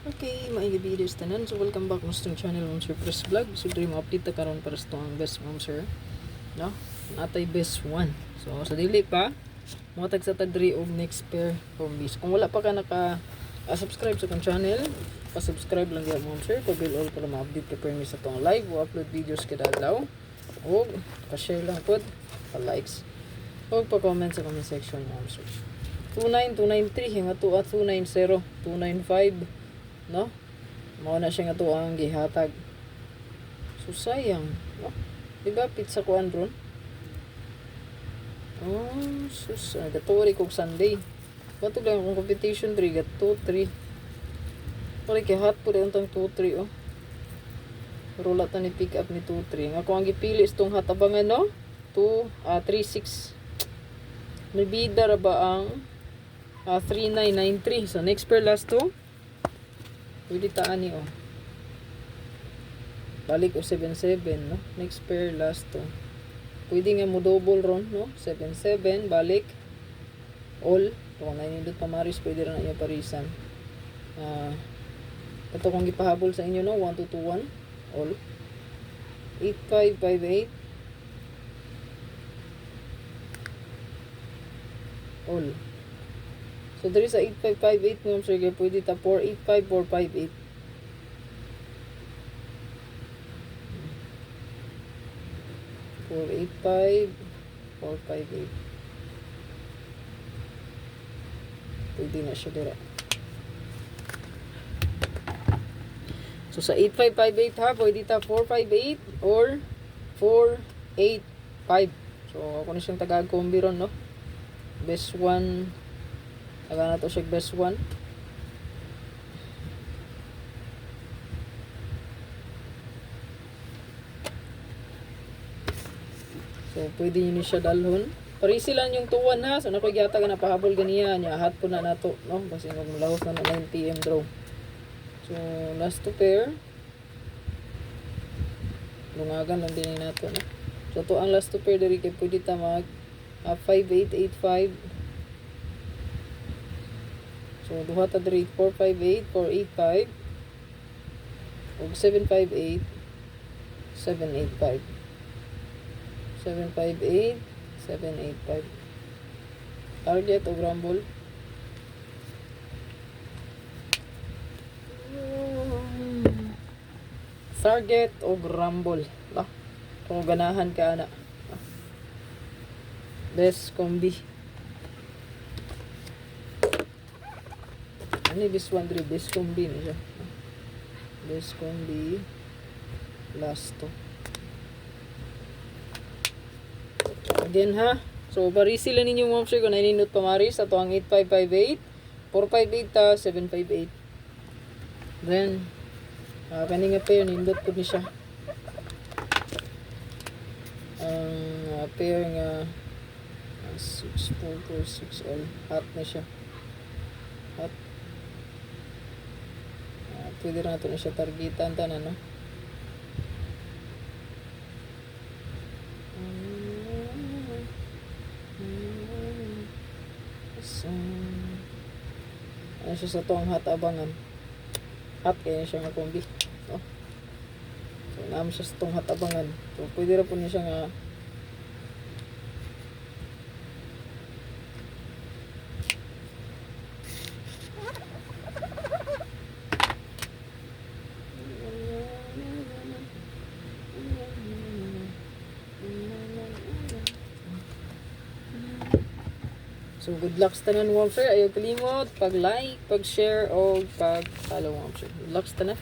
Okay, maayong videos tanan. So welcome back mo sa channel Mom Sir Press Vlog. So diri mo update ta karon para sa ang best Mom Sir. No? Natay best 1. So sa dili pa mo tag sa tadri og next pair combis. Kung wala pa ka naka subscribe sa kong channel, pa-subscribe lang diha Mom Sir pag all para ma-update ka permis sa tong live o upload videos kada adlaw. O pa-share lang pod, pa-likes. O pa-comment sa comment section Mom Sir. 29293 hinga to at 290 295 no, mao na siya nga to ang gihatag. So sayang, no, diba pizza kuan ron. Oh sus, gatori kog Sunday bato lang akong competition 3 gato 3 pare kay hot po rin itong 2-3 oh, rola ta ni pick up ni 2-3 nga kung ang gipili itong hatabangan no 3-6 may bida ra ba ang 3993. So next pair last to pwede taan ni oh. Balik o 77 no. Next pair last to. Pwede nga mo double ron no. 77 balik all. Kung nainindot pa maris pwede rin na iya parisan. Ito kong gipahabol sa inyo no. 1221 all. 8558 all. So there is a 8558 mo sir kaya pwede ta 485458. Pwede na siya dira. So sa 8558 ha, pwede ta 458 or 485. So ako na siyang taga-combi ron no. Best 1 taga na to siya best 1. So pwede nyo siya dalhon. Parisi lang yung 2-1 ha. So nakoy gyata ka na pahabol ganiya niya. Hat po na nato no. Kasi magmulahos na 9 PM draw. So last to pair. Lungagan lang din nato no. So to ang last to pair diri kay pwede ta mag 5885. So duha ta diri 458 485 ug 758 785 758 785 target o rumble. Target o rumble ba kung ganahan ka ana. Best combi. Ano this one diri best combi ni siya. Best combi last to. Again ha. So barisi lang ninyo Mom Sir kung naninot pa maris ato ang 8558 458 ta 758. Then kani nga pair nindot pud ni siya. Ang pair nga 6446 all hot na siya. Hot. Pwede rin natin na siya targetan tanan no. So, ano siya sa toang hot abangan. Hot kaya siya nga kombi no? So naman siya sa toang hot abangan. So pwede rin po niya siya nga so good luck sa tanan Mom Sir. Ayaw kalimot pag-like, pag-share o pag-follow Mom Sir. Good luck sa tanan.